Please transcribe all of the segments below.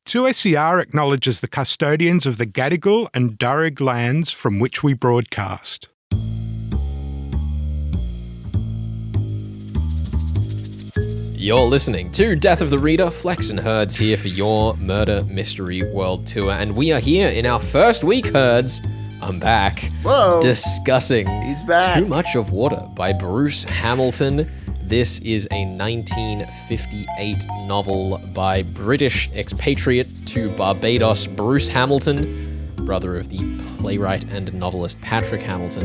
2SER acknowledges the custodians of the Gadigal and Darug lands from which we broadcast. You're listening to Death of the Reader. Flex and Herds here for your Murder Mystery World Tour. And we are here in our first week, Herds. I'm back. Whoa. Discussing He's back. Too Much of Water by Bruce Hamilton. This is a 1958 novel by British expatriate to Barbados Bruce Hamilton, brother of the playwright and novelist Patrick Hamilton.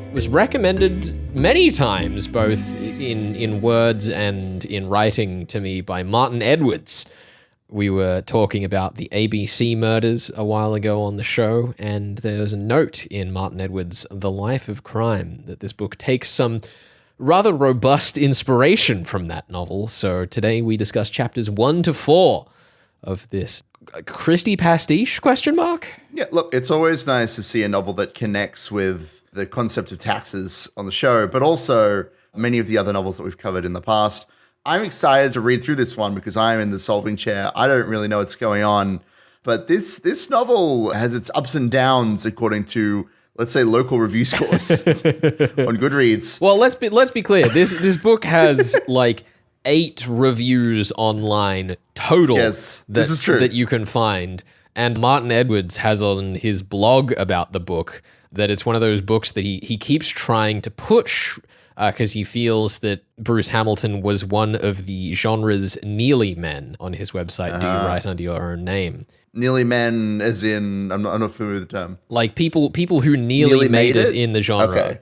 It was recommended many times, both in words and in writing to me, by Martin Edwards. We were talking about the ABC murders a while ago on the show, and there's a note in Martin Edwards' The Life of Crime that this book takes some rather robust inspiration from that novel. So today we discuss chapters 1 to 4 of this Christie pastiche, question mark? Yeah, look, it's always nice to see a novel that connects with the concept of taxes on the show, but also many of the other novels that we've covered in the past. I'm excited to read through this one because I'm in the solving chair. I don't really know what's going on, but this novel has its ups and downs according to, let's say, local review scores on Goodreads. Well, let's be clear. This book has like 8 reviews online total. Yes, this is true. That you can find. And Martin Edwards has on his blog about the book that it's one of those books that he keeps trying to push because he feels that Bruce Hamilton was one of the genre's nearly men on his website. Do you write under your own name? Nearly men, as in, I'm not familiar with the term. Like people who nearly made it in the genre. Okay.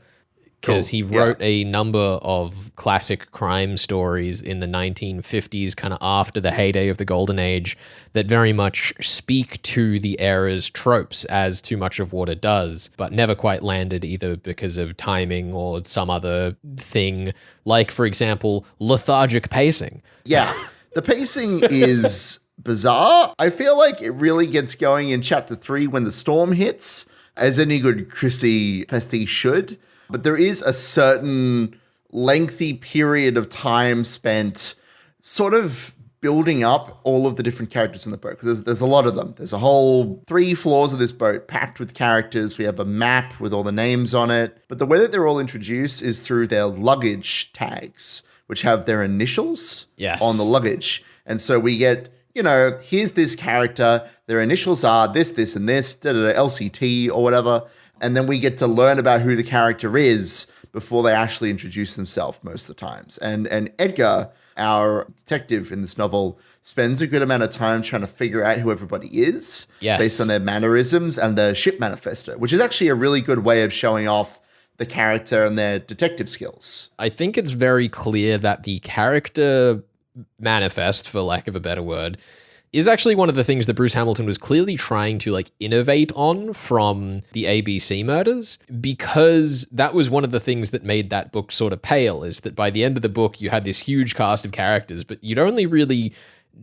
Because he wrote a number of classic crime stories in the 1950s, kind of after the heyday of the Golden Age, that very much speak to the era's tropes, as Too Much of Water does, but never quite landed either because of timing or some other thing, like, for example, lethargic pacing. Yeah, the pacing is bizarre. I feel like it really gets going in chapter 3 when the storm hits, as any good Christie pastiche should. But there is a certain lengthy period of time spent sort of building up all of the different characters in the boat. Because there's a lot of them. There's a whole 3 floors of this boat packed with characters. We have a map with all the names on it. But the way that they're all introduced is through their luggage tags, which have their initials on the luggage. And so we get, here's this character. Their initials are this, this, and this, LCT or whatever. And then we get to learn about who the character is before they actually introduce themselves most of the times. And Edgar, our detective in this novel, spends a good amount of time trying to figure out who everybody is based on their mannerisms and their ship manifesto, which is actually a really good way of showing off the character and their detective skills. I think it's very clear that the character manifest, for lack of a better word, is actually one of the things that Bruce Hamilton was clearly trying to innovate on from the ABC murders, because that was one of the things that made that book sort of pale, is that by the end of the book, you had this huge cast of characters, but you'd only really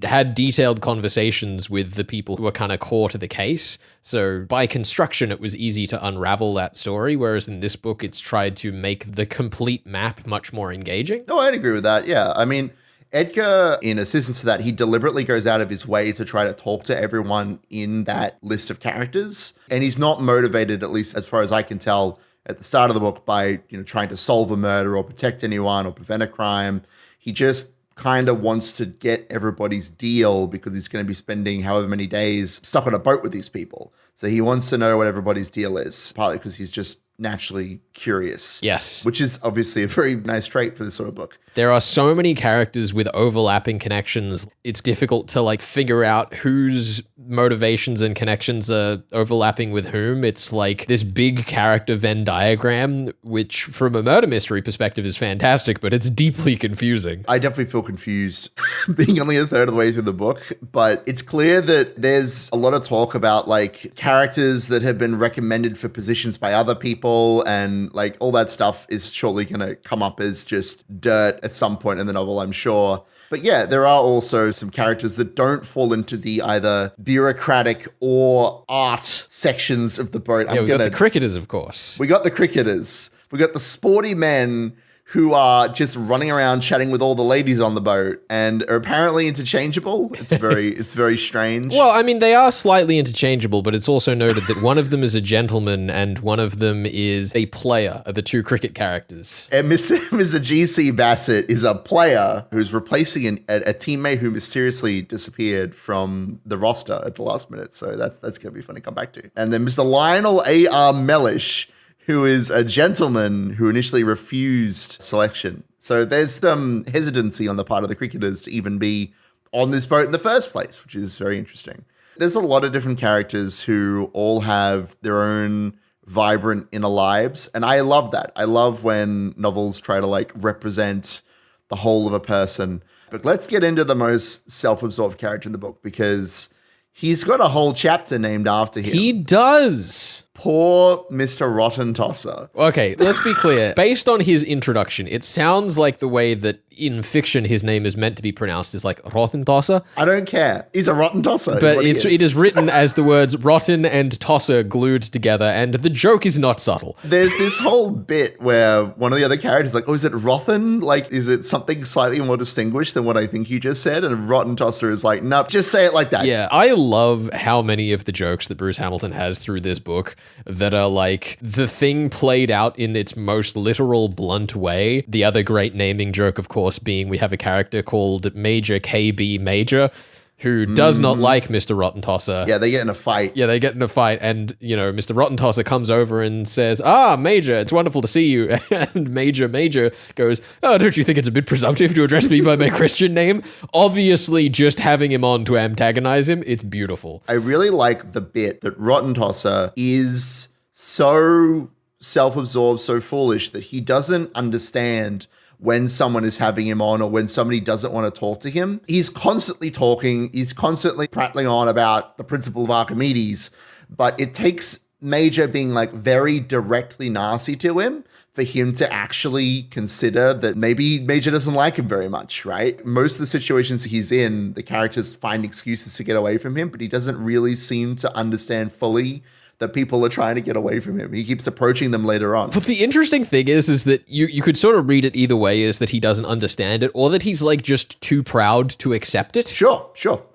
had detailed conversations with the people who were kind of core to the case. So by construction, it was easy to unravel that story, whereas in this book, it's tried to make the complete map much more engaging. Oh, I'd agree with that. Yeah. I mean, Edgar, in assistance to that, he deliberately goes out of his way to try to talk to everyone in that list of characters. And he's not motivated, at least as far as I can tell, at the start of the book by, trying to solve a murder or protect anyone or prevent a crime. He just kind of wants to get everybody's deal because he's going to be spending however many days stuck on a boat with these people. So he wants to know what everybody's deal is, partly because he's just naturally curious. Yes. Which is obviously a very nice trait for this sort of book. There are so many characters with overlapping connections. It's difficult to figure out whose motivations and connections are overlapping with whom. It's like this big character Venn diagram, which from a murder mystery perspective is fantastic, but it's deeply confusing. I definitely feel confused being only a third of the way through the book, but it's clear that there's a lot of talk about characters that have been recommended for positions by other people, and all that stuff is surely going to come up as just dirt at some point in the novel, I'm sure. But yeah, there are also some characters that don't fall into the either bureaucratic or art sections of the boat. We got the cricketers, of course. We got the cricketers. We got the sporty men who are just running around chatting with all the ladies on the boat and are apparently interchangeable. It's very strange. Well, I mean, they are slightly interchangeable, but it's also noted that one of them is a gentleman and one of them is a player, are the two cricket characters. And Mr. G.C. Bassett is a player who's replacing a teammate who mysteriously disappeared from the roster at the last minute. So that's going to be fun to come back to. And then Mr. Lionel A.R. Mellish, who is a gentleman who initially refused selection. So there's some hesitancy on the part of the cricketers to even be on this boat in the first place, which is very interesting. There's a lot of different characters who all have their own vibrant inner lives, and I love that. I love when novels try to like represent the whole of a person. But let's get into the most self-absorbed character in the book, because he's got a whole chapter named after him. He does. Poor Mr. Rottentosser. Okay, let's be clear. Based on his introduction, it sounds like the way that in fiction his name is meant to be pronounced is like Rottentosser. I don't care. He's a Rottentosser. But it is written as the words rotten and tosser glued together, and the joke is not subtle. There's this whole bit where one of the other characters is like, oh, is it Rothen? Like, is it something slightly more distinguished than what I think you just said? And Rottentosser is like, nope, just say it like that. Yeah, I love how many of the jokes that Bruce Hamilton has through this book that are like the thing played out in its most literal, blunt way. The other great naming joke, of course, being we have a character called Major KB Major who does not like Mr. Rottentosser. Yeah, they get in a fight. Yeah, they get in a fight, and, you know, Mr. Rottentosser comes over and says, Major, it's wonderful to see you. And Major goes, don't you think it's a bit presumptive to address me by my Christian name? Obviously, just having him on to antagonize him, it's beautiful. I really like the bit that Rottentosser is so self-absorbed, so foolish that he doesn't understand when someone is having him on or when somebody doesn't want to talk to him. He's constantly talking. He's constantly prattling on about the principle of Archimedes, but it takes Major being like very directly nasty to him for him to actually consider that maybe Major doesn't like him very much, right? Most of the situations he's in, the characters find excuses to get away from him, but he doesn't really seem to understand fully that people are trying to get away from him. He keeps approaching them later on. But the interesting thing is that you could sort of read it either way, is that he doesn't understand it or that he's like just too proud to accept it. Sure.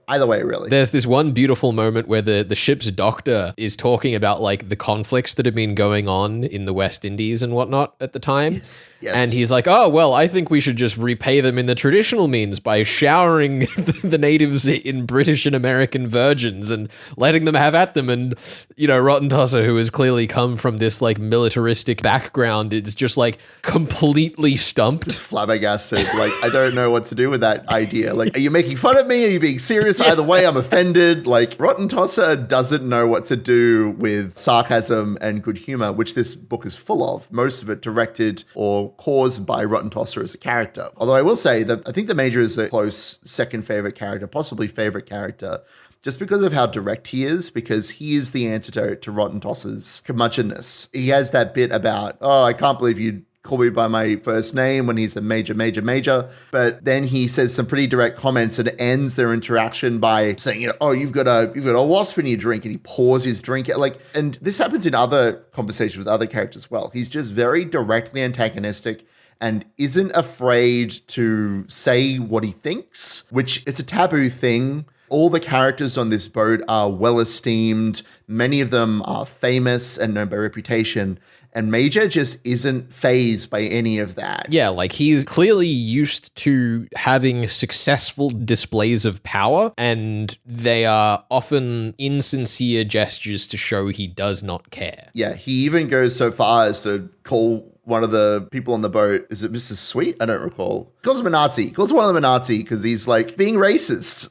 Either way, really. There's this one beautiful moment where the ship's doctor is talking about like the conflicts that have been going on in the West Indies and whatnot at the time. Yes. And he's like, oh, well, I think we should just repay them in the traditional means by showering the natives in British and American virgins and letting them have at them. And, you know, Rottentosser, who has clearly come from this like militaristic background, is just like completely stumped. Just flabbergasted. Like, I don't know what to do with that idea. Like, are you making fun of me? Are you being serious? Either way, I'm offended. Like, Rottentosser doesn't know what to do with sarcasm and good humor, which this book is full of. Most of it directed or caused by Rottentosser as a character. Although I will say that I think the Major is a close second favorite character, possibly favorite character, just because of how direct he is, because he is the antidote to Rottentosser's curmudgeonness. He has that bit about, oh, I can't believe you call me by my first name when he's a major. But then he says some pretty direct comments and ends their interaction by saying, you know, oh, you've got a wasp in your drink, and he pours his drink out. Like, and this happens in other conversations with other characters as well. He's just very directly antagonistic and isn't afraid to say what he thinks, which it's a taboo thing. All the characters on this boat are well esteemed. Many of them are famous and known by reputation. And Major just isn't fazed by any of that. Yeah, like he's clearly used to having successful displays of power, and they are often insincere gestures to show he does not care. Yeah, he even goes so far as to call one of the people on the boat, is it Mr. Sweet? I don't recall. He calls him a Nazi. He calls one of them a Nazi because he's like being racist.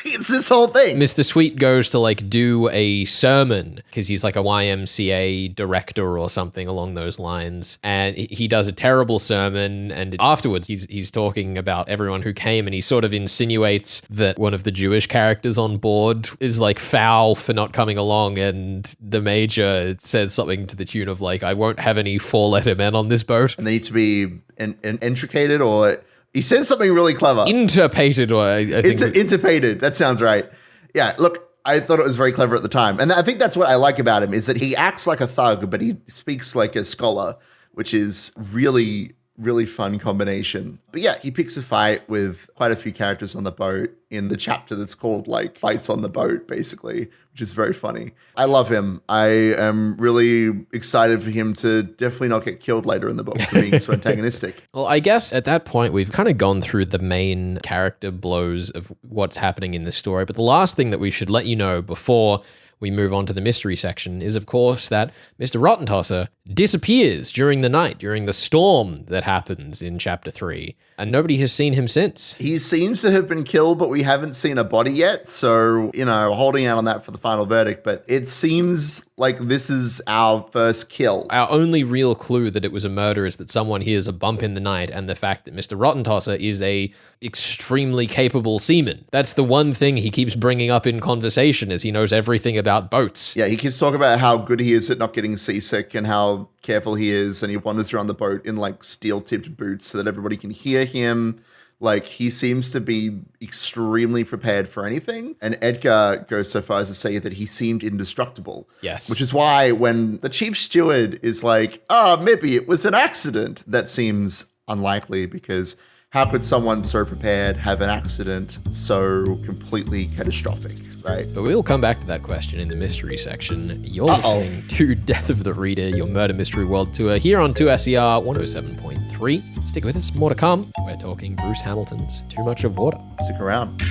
It's this whole thing. Mr. Sweet goes to like do a sermon because he's like a YMCA director or something along those lines. And he does a terrible sermon. And afterwards, he's talking about everyone who came, and he sort of insinuates that one of the Jewish characters on board is like foul for not coming along. And the Major says something to the tune of like, I won't have any 4-letter men on this boat. And they need to be intricated, or he says something really clever. Interpated, or I think. Interpated. That sounds right. Yeah, look, I thought it was very clever at the time. And I think that's what I like about him, is that he acts like a thug, but he speaks like a scholar, which is really really fun combination. But yeah, he picks a fight with quite a few characters on the boat in the chapter that's called like Fights on the Boat, basically, which is very funny. I love him. I am really excited for him to definitely not get killed later in the book for being so antagonistic. Well, I guess at that point, we've kind of gone through the main character blows of what's happening in this story. But the last thing that we should let you know before we move on to the mystery section is, of course, that Mr. Rottentosser disappears during the night, during the storm that happens in Chapter 3, and nobody has seen him since. He seems to have been killed, but we haven't seen a body yet, so, holding out on that for the final verdict, but it seems like this is our first kill. Our only real clue that it was a murder is that someone hears a bump in the night, and the fact that Mr. Rottentosser is a extremely capable seaman. That's the one thing he keeps bringing up in conversation, is he knows everything about boats. Yeah, he keeps talking about how good he is at not getting seasick and how careful he is, and he wanders around the boat in like steel-tipped boots so that everybody can hear him. Like, he seems to be extremely prepared for anything. And Edgar goes so far as to say that he seemed indestructible. Yes. Which is why when the chief steward is like, maybe it was an accident, that seems unlikely, because how could someone so prepared have an accident so completely catastrophic, right? But we'll come back to that question in the mystery section. You're listening to Death of the Reader, your murder mystery world tour, here on 2SER 107.3. Stick with us, more to come. We're talking Bruce Hamilton's Too Much of Water. Stick around.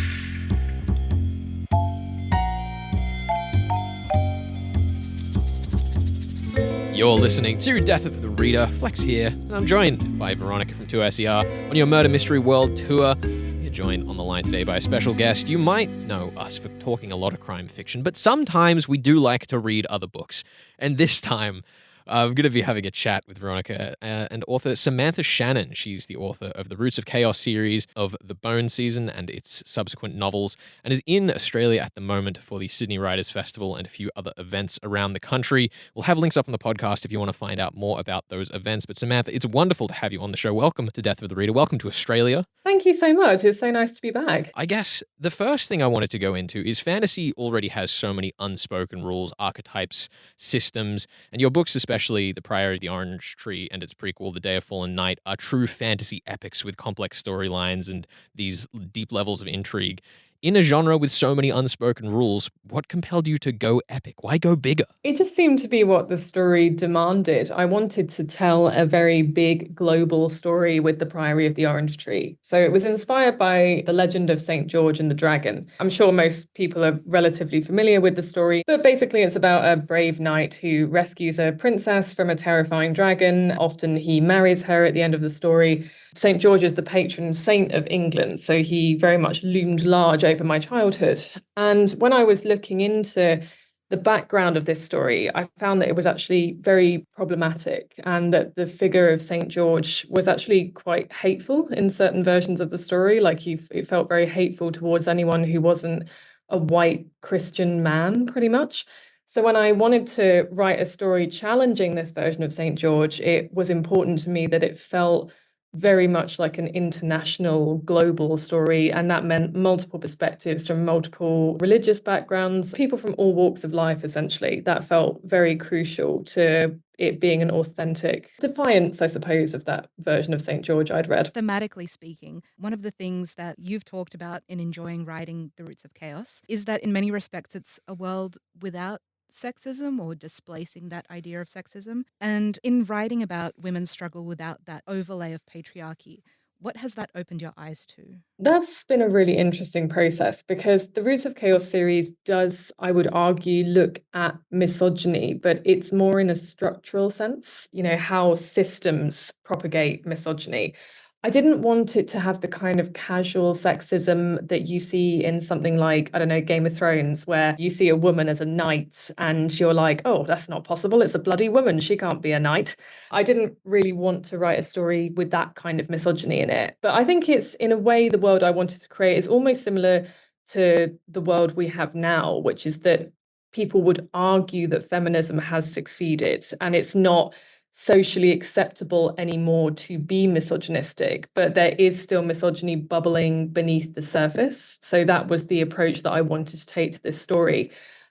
You're listening to Death of the Reader. Flex here, and I'm joined by Veronica from 2SER on your Murder Mystery World Tour. You're joined on the line today by a special guest. You might know us for talking a lot of crime fiction, but sometimes we do like to read other books. And this time, I'm going to be having a chat with Veronica and author Samantha Shannon. She's the author of the Roots of Chaos series, of The Bone season and its subsequent novels, and is in Australia at the moment for the Sydney Writers' Festival and a few other events around the country. We'll have links up on the podcast if you want to find out more about those events. But Samantha, it's wonderful to have you on the show. Welcome to Death of the Reader. Welcome to Australia. Thank you so much. It's so nice to be back. I guess the first thing I wanted to go into is fantasy already has so many unspoken rules, archetypes, systems, and your books, especially The Priory of the Orange Tree and its prequel, The Day of Fallen Night, are true fantasy epics with complex storylines and these deep levels of intrigue. In a genre with so many unspoken rules, what compelled you to go epic? Why go bigger? It just seemed to be what the story demanded. I wanted to tell a very big global story with The Priory of the Orange Tree. So it was inspired by the legend of St. George and the Dragon. I'm sure most people are relatively familiar with the story, but basically it's about a brave knight who rescues a princess from a terrifying dragon. Often he marries her at the end of the story. St. George is the patron saint of England, so he very much loomed large over my childhood. And when I was looking into the background of this story, I found that it was actually very problematic and that the figure of St. George was actually quite hateful in certain versions of the story. Like it felt very hateful towards anyone who wasn't a white Christian man, pretty much. So when I wanted to write a story challenging this version of St. George, it was important to me that it felt very much like an international, global story. And that meant multiple perspectives from multiple religious backgrounds, people from all walks of life, essentially. That felt very crucial to it being an authentic defiance, I suppose, of that version of St. George I'd read. Thematically speaking, one of the things that you've talked about in enjoying writing The Roots of Chaos is that in many respects it's a world without sexism or displacing that idea of sexism. And in writing about women's struggle without that overlay of patriarchy, what has that opened your eyes to? That's been a really interesting process because the Roots of Chaos series does, I would argue, look at misogyny, but it's more in a structural sense, how systems propagate misogyny. I didn't want it to have the kind of casual sexism that you see in something like, I don't know, Game of Thrones, where you see a woman as a knight and you're like, oh, that's not possible. It's a bloody woman. She can't be a knight. I didn't really want to write a story with that kind of misogyny in it. But I think it's, in a way, the world I wanted to create is almost similar to the world we have now, which is that people would argue that feminism has succeeded and it's not socially acceptable anymore to be misogynistic, but there is still misogyny bubbling beneath the surface. So that was the approach that I wanted to take to this story.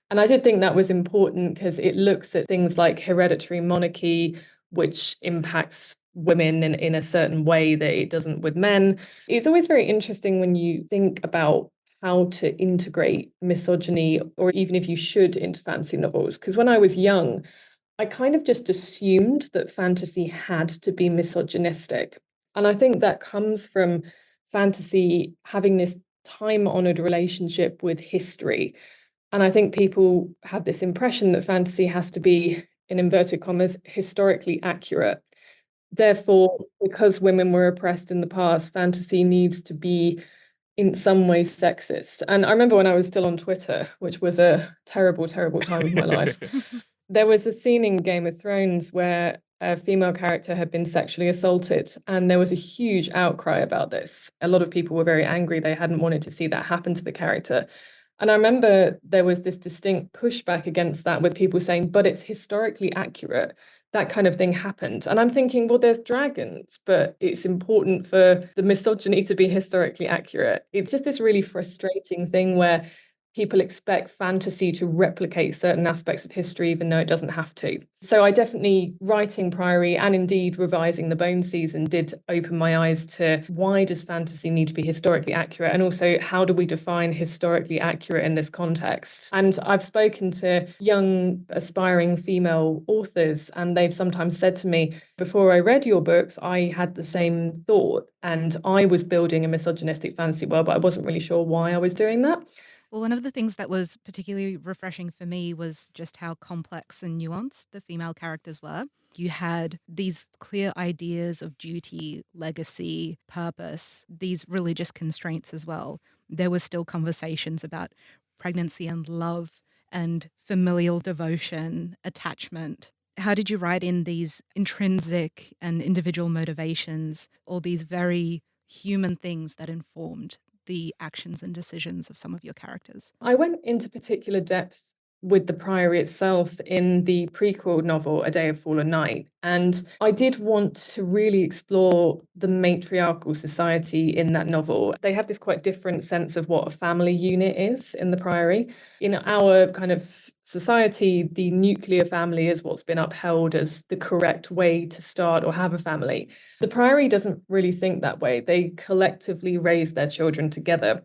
And I did think that was important because it looks at things like hereditary monarchy, which impacts women in a certain way that it doesn't with men. It's always very interesting when you think about how to integrate misogyny, or even if you should, into fantasy novels. Because when I was young, I kind of just assumed that fantasy had to be misogynistic. And I think that comes from fantasy having this time-honored relationship with history. And I think people have this impression that fantasy has to be, in inverted commas, historically accurate. Therefore, because women were oppressed in the past, fantasy needs to be in some ways sexist. And I remember when I was still on Twitter, which was a terrible, terrible time of my life, there was a scene in Game of Thrones where a female character had been sexually assaulted, and there was a huge outcry about this. A lot of people were very angry. They hadn't wanted to see that happen to the character. And I remember there was this distinct pushback against that, with people saying, but it's historically accurate. That kind of thing happened. And I'm thinking, well, there's dragons, but it's important for the misogyny to be historically accurate. It's just this really frustrating thing where people expect fantasy to replicate certain aspects of history, even though it doesn't have to. So I definitely, writing Priory and indeed revising the Bone season, did open my eyes to why does fantasy need to be historically accurate? And also, how do we define historically accurate in this context? And I've spoken to young, aspiring female authors, and they've sometimes said to me, before I read your books, I had the same thought, and I was building a misogynistic fantasy world, but I wasn't really sure why I was doing that. Well, one of the things that was particularly refreshing for me was just how complex and nuanced the female characters were. You had these clear ideas of duty, legacy, purpose, these religious constraints as well. There were still conversations about pregnancy and love and familial devotion, attachment. How did you write in these intrinsic and individual motivations, all these very human things that informed the actions and decisions of some of your characters? I went into particular depth with the Priory itself in the prequel novel, A Day of Fallen Night. And I did want to really explore the matriarchal society in that novel. They have this quite different sense of what a family unit is in the Priory. In our kind of society, the nuclear family is what's been upheld as the correct way to start or have a family. The Priory doesn't really think that way. They collectively raise their children together.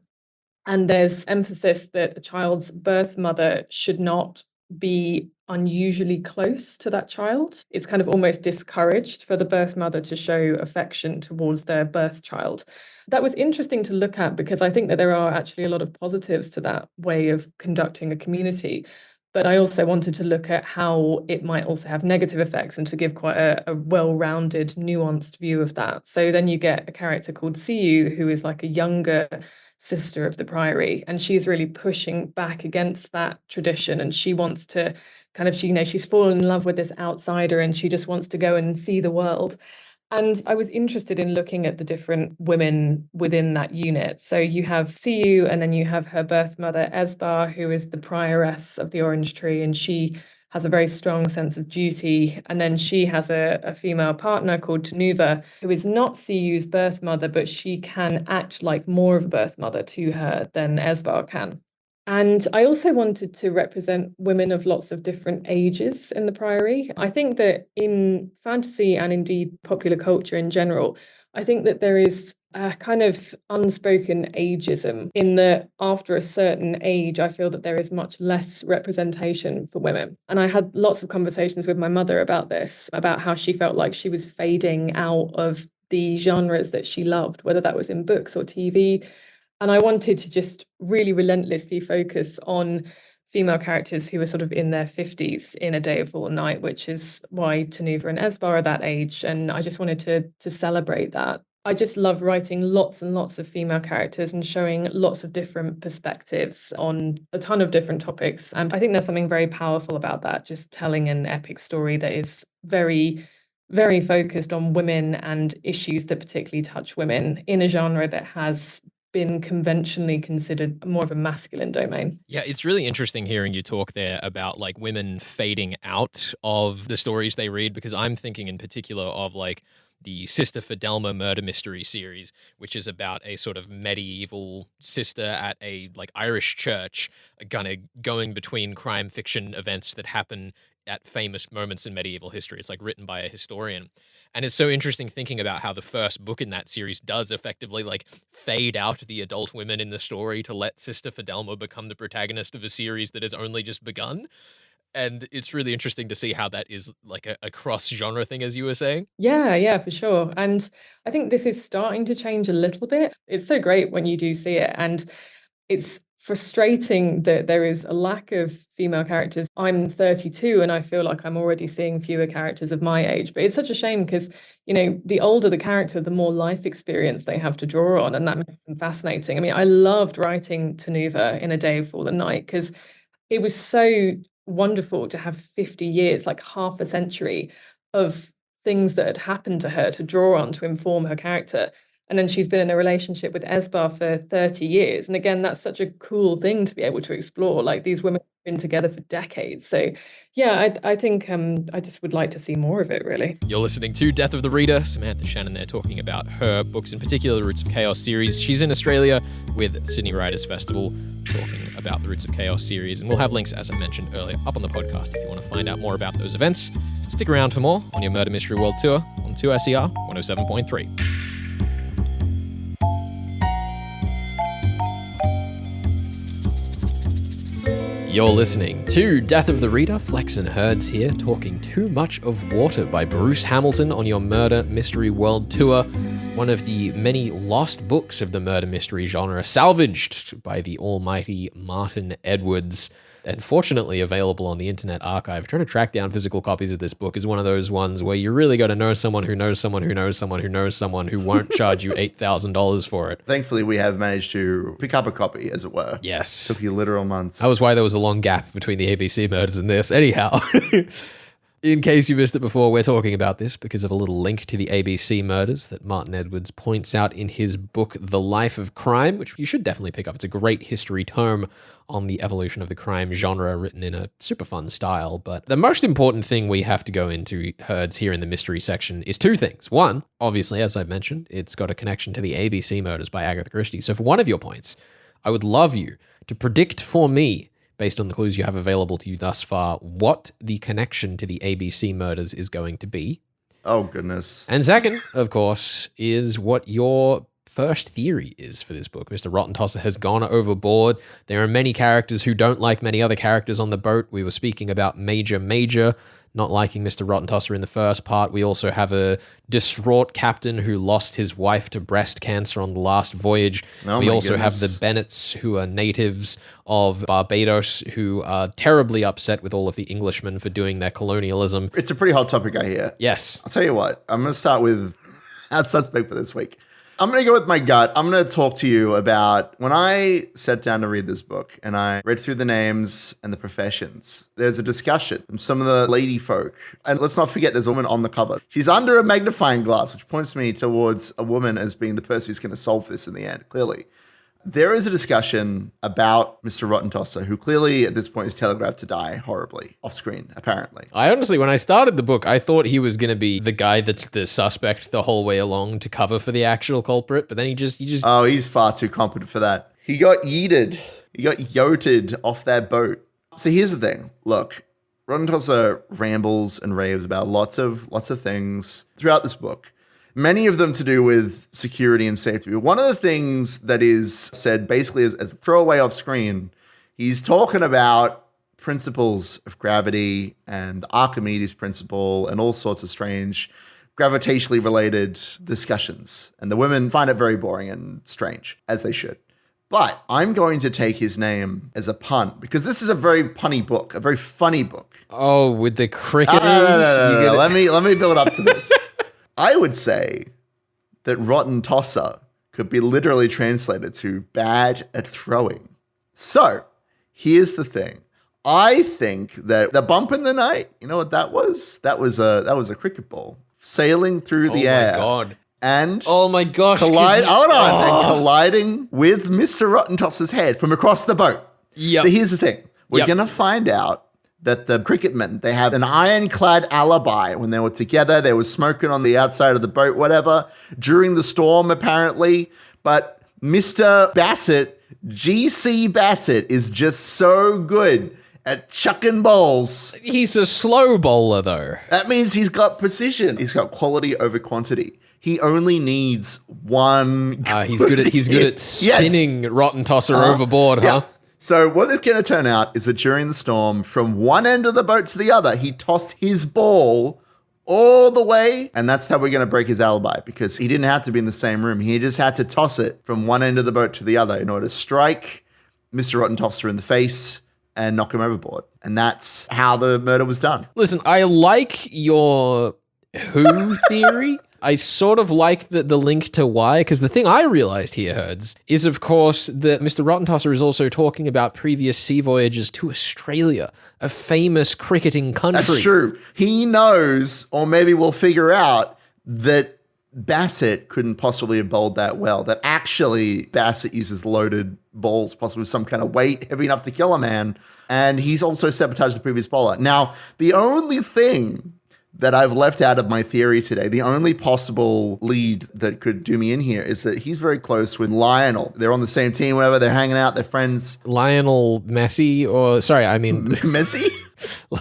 And there's emphasis that a child's birth mother should not be unusually close to that child. It's kind of almost discouraged for the birth mother to show affection towards their birth child. That was interesting to look at, because I think that there are actually a lot of positives to that way of conducting a community. But I also wanted to look at how it might also have negative effects, and to give quite a well-rounded, nuanced view of that. So then you get a character called Siyu, who is like a younger sister of the Priory, and she's really pushing back against that tradition, and she wants to kind of, she's fallen in love with this outsider, and she just wants to go and see the world. And I was interested in looking at the different women within that unit. So you have Siyu, and then you have her birth mother, Esbar, who is the prioress of the Orange Tree, and she has a very strong sense of duty. And then she has a female partner called Tanuva, who is not Siyu's birth mother, but she can act like more of a birth mother to her than Esbar can. And I also wanted to represent women of lots of different ages in the Priory. I think that in fantasy, and indeed popular culture in general, I think that there is a kind of unspoken ageism, in that after a certain age, I feel that there is much less representation for women. And I had lots of conversations with my mother about this, about how she felt like she was fading out of the genres that she loved, whether that was in books or TV. And I wanted to just really relentlessly focus on female characters who were sort of in their 50s in A Day of Fallen Night, which is why Tanuva and Esbar are that age. And I just wanted to celebrate that. I just love writing lots and lots of female characters and showing lots of different perspectives on a ton of different topics. And I think there's something very powerful about that, just telling an epic story that is very, very focused on women and issues that particularly touch women in a genre that has been conventionally considered more of a masculine domain. Yeah, it's really interesting hearing you talk there about like women fading out of the stories they read, because I'm thinking in particular of like the Sister Fidelma murder mystery series, which is about a sort of medieval sister at a like Irish church, kind of going between crime fiction events that happen at famous moments in medieval history. It's like written by a historian. And it's so interesting thinking about how the first book in that series does effectively like fade out the adult women in the story to let Sister Fidelma become the protagonist of a series that has only just begun. And it's really interesting to see how that is like a cross-genre thing, as you were saying. Yeah, for sure. And I think this is starting to change a little bit. It's so great when you do see it. And it's frustrating that there is a lack of female characters. I'm 32 and I feel like I'm already seeing fewer characters of my age. But it's such a shame because, the older the character, the more life experience they have to draw on. And that makes them fascinating. I mean, I loved writing Tanuva in A Day of Fallen Night because it was so wonderful to have 50 years, like half a century of things that had happened to her to draw on to inform her character. And then she's been in a relationship with Esbar for 30 years. And again, that's such a cool thing to be able to explore. Like these women have been together for decades. So yeah, I think I just would like to see more of it, really. You're listening to Death of the Reader. Samantha Shannon there talking about her books, in particular the Roots of Chaos series. She's in Australia with Sydney Writers Festival talking about the Roots of Chaos series. And we'll have links, as I mentioned earlier, up on the podcast if you want to find out more about those events. Stick around for more on your Murder Mystery World Tour on 2SER 107.3. You're listening to Death of the Reader. Flex and Herds here, talking Too Much of Water by Bruce Hamilton on your Murder Mystery World Tour. One of the many lost books of the murder mystery genre, salvaged by the almighty Martin Edwards, and fortunately available on the Internet Archive. Trying to track down physical copies of this book is one of those ones where you really got to know someone who knows someone who knows someone who knows someone who won't charge you $8,000 for it. Thankfully, we have managed to pick up a copy, as it were. Yes. Took you literal months. That was why there was a long gap between the ABC murders and this. Anyhow, in case you missed it before, we're talking about this because of a little link to the ABC murders that Martin Edwards points out in his book, The Life of Crime, which you should definitely pick up. It's a great history tome on the evolution of the crime genre, written in a super fun style. But the most important thing we have to go into, Herds, here in the mystery section is two things. One, obviously, as I've mentioned, it's got a connection to the ABC murders by Agatha Christie. So for one of your points, I would love you to predict for me, based on the clues you have available to you thus far, what the connection to the ABC murders is going to be. Oh, goodness. And second, of course, is what your first theory is for this book. Mr. Rottentosser has gone overboard. There are many characters who don't like many other characters on the boat. We were speaking about Major not liking Mr. Rottentosser in the first part. We also have a distraught captain who lost his wife to breast cancer on the last voyage. We also have the Bennets, who are natives of Barbados, who are terribly upset with all of the Englishmen for doing their colonialism. It's a pretty hot topic, I hear. Yes. I'll tell you what. I'm going to start with our suspect for this week. I'm going to go with my gut. I'm going to talk to you about when I sat down to read this book and I read through the names and the professions. There's a discussion from some of the lady folk. And let's not forget there's a woman on the cover. She's under a magnifying glass, which points me towards a woman as being the person who's going to solve this in the end, clearly. There is a discussion about Mr. Rottentosser, who clearly at this point is telegraphed to die horribly off screen, apparently. I honestly, when I started the book, I thought he was going to be the guy that's the suspect the whole way along to cover for the actual culprit, but then he just... Oh, he's far too competent for that. He got yeeted. He got yoted off that boat. So here's the thing. Look, Rottentosser rambles and raves about lots of things throughout this book. Many of them to do with security and safety. One of the things that is said basically as a throwaway off screen, he's talking about principles of gravity and the Archimedes principle and all sorts of strange gravitationally related discussions. And the women find it very boring and strange, as they should. But I'm going to take his name as a pun because this is a very punny book, a very funny book. Oh, with the cricketers? No. Let me build up to this. I would say that Rottentosser could be literally translated to bad at throwing. So here's the thing. I think that the bump in the night, you know what that was? That was a cricket ball sailing through the air. Oh my God. And oh my gosh. And colliding with Mr. Rottentosser's head from across the boat. Yep. So here's the thing. We're going to find out that the cricketmen, they have an ironclad alibi. When they were together, they were smoking on the outside of the boat, whatever, during the storm, apparently. But Mr. Bassett, G.C. Bassett, is just so good at chucking balls. He's a slow bowler, though. That means he's got precision. He's got quality over quantity. He only needs one. He's good at spinning Rottentosser overboard, huh? So what is going to turn out is that during the storm, from one end of the boat to the other, he tossed his ball all the way. And that's how we're going to break his alibi, because he didn't have to be in the same room. He just had to toss it from one end of the boat to the other in order to strike Mr. Rottentosser in the face and knock him overboard. And that's how the murder was done. Listen, I like your who theory. I sort of like the link to why, because the thing I realized here, Herds, is of course that Mr. Rottentosser is also talking about previous sea voyages to Australia, a famous cricketing country. That's true. He knows, or maybe we'll figure out, that Bassett couldn't possibly have bowled that well, that actually Bassett uses loaded balls, possibly with some kind of weight heavy enough to kill a man, and he's also sabotaged the previous bowler. Now, the only thing that I've left out of my theory today, the only possible lead that could do me in here, is that he's very close with Lionel. They're on the same team, whatever, they're hanging out, they're friends. Lionel Messi, Messi?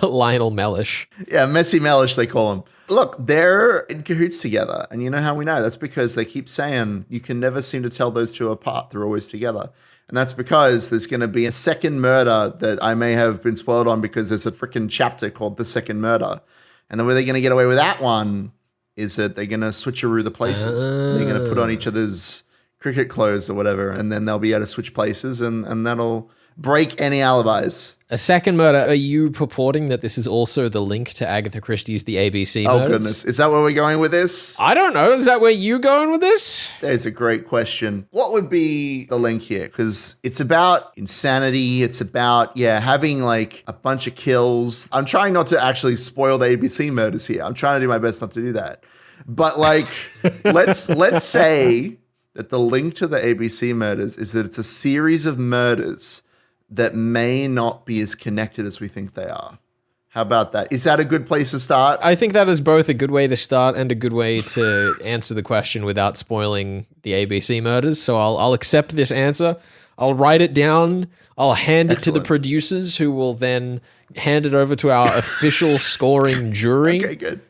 Lionel Mellish. Yeah, Messi Mellish, they call him. Look, they're in cahoots together. And you know how we know? That's because they keep saying you can never seem to tell those two apart. They're always together. And that's because there's going to be a second murder that I may have been spoiled on, because there's a freaking chapter called The Second Murder. And the way they're going to get away with that one is that they're going to switcheroo the places. They're going to put on each other's cricket clothes or whatever, and then they'll be able to switch places, and that'll break any alibis. A second murder. Are you purporting that this is also the link to Agatha Christie's The ABC Murders? Oh, goodness. Is that where we're going with this? I don't know. Is that where you going with this? There's a great question. What would be the link here? Because it's about insanity. It's about, having like a bunch of kills. I'm trying not to actually spoil the ABC murders here. I'm trying to do my best not to do that. But like, let's say that the link to the ABC murders is that it's a series of murders that may not be as connected as we think they are. How about that? Is that a good place to start? I think that is both a good way to start and a good way to answer the question without spoiling the ABC murders. So I'll accept this answer. I'll write it down. I'll hand it to the producers, who will then hand it over to our official scoring jury. Okay, good.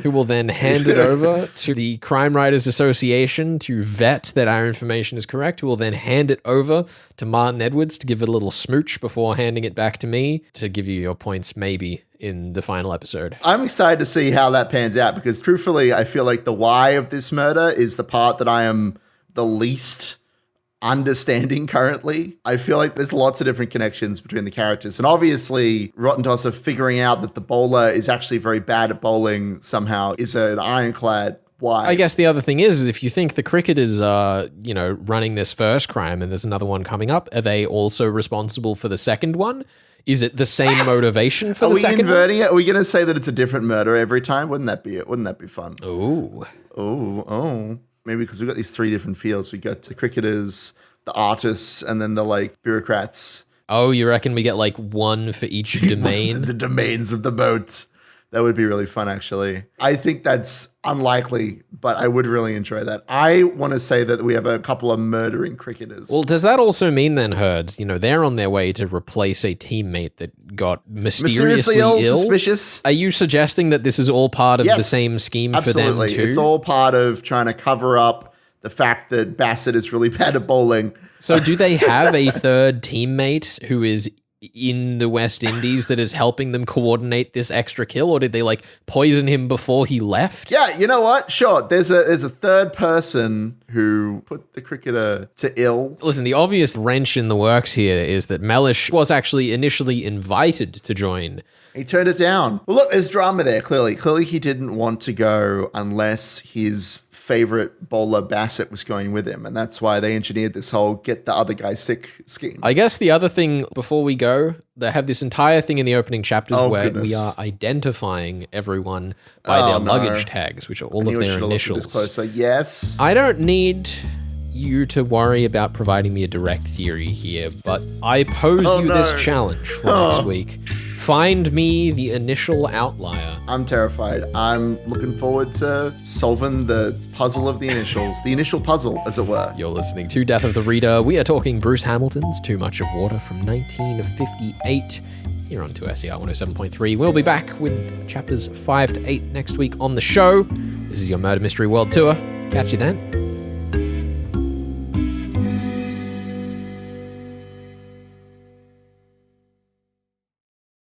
Who will then hand it over to the Crime Writers Association to vet that our information is correct, who will then hand it over to Martin Edwards to give it a little smooch before handing it back to me to give you your points maybe in the final episode. I'm excited to see how that pans out, because truthfully, I feel like the why of this murder is the part that I am the least understanding currently. I feel like there's lots of different connections between the characters. And obviously, Rottentosser figuring out that the bowler is actually very bad at bowling somehow is an ironclad why. I guess the other thing is if you think the cricketers are, running this first crime and there's another one coming up, are they also responsible for the second one? Is it the same motivation for the second one? Are we inverting it? Are we going to say that it's a different murder every time? Wouldn't that be it? Wouldn't that be fun? Oh. Maybe because we've got these three different fields. We got the cricketers, the artists, and then the bureaucrats. Oh, you reckon we get one for each domain? The domains of the boat. That would be really fun, actually. I think that's unlikely, but I would really enjoy that. I want to say that we have a couple of murdering cricketers. Well, does that also mean then, Herds, they're on their way to replace a teammate that got mysteriously ill? Suspicious. Are you suggesting that this is all part of the same scheme for them too? It's all part of trying to cover up the fact that Bassett is really bad at bowling. So do they have a third teammate who is in the West Indies that is helping them coordinate this extra kill, or did they poison him before he left? Yeah, you know what? Sure. There's a third person who put the cricketer to ill. Listen, the obvious wrench in the works here is that Mellish was actually initially invited to join. He turned it down. Well, look, there's drama there, clearly. Clearly he didn't want to go unless his favorite bowler Bassett was going with him, and that's why they engineered this whole get the other guy sick scheme. I guess the other thing before we go, they have this entire thing in the opening chapters where we are identifying everyone by their luggage tags, which are all of their initials. Closer. Yes. I don't need you to worry about providing me a direct theory here, but I pose this challenge for next week. Find me the initial outlier. I'm terrified. I'm looking forward to solving the puzzle of the initials. The initial puzzle, as it were. You're listening to Death of the Reader. We are talking Bruce Hamilton's Too Much of Water from 1958. here on 2SER 107.3. We'll be back with chapters 5 to 8 next week on the show. This is your Murder Mystery World Tour. Catch you then.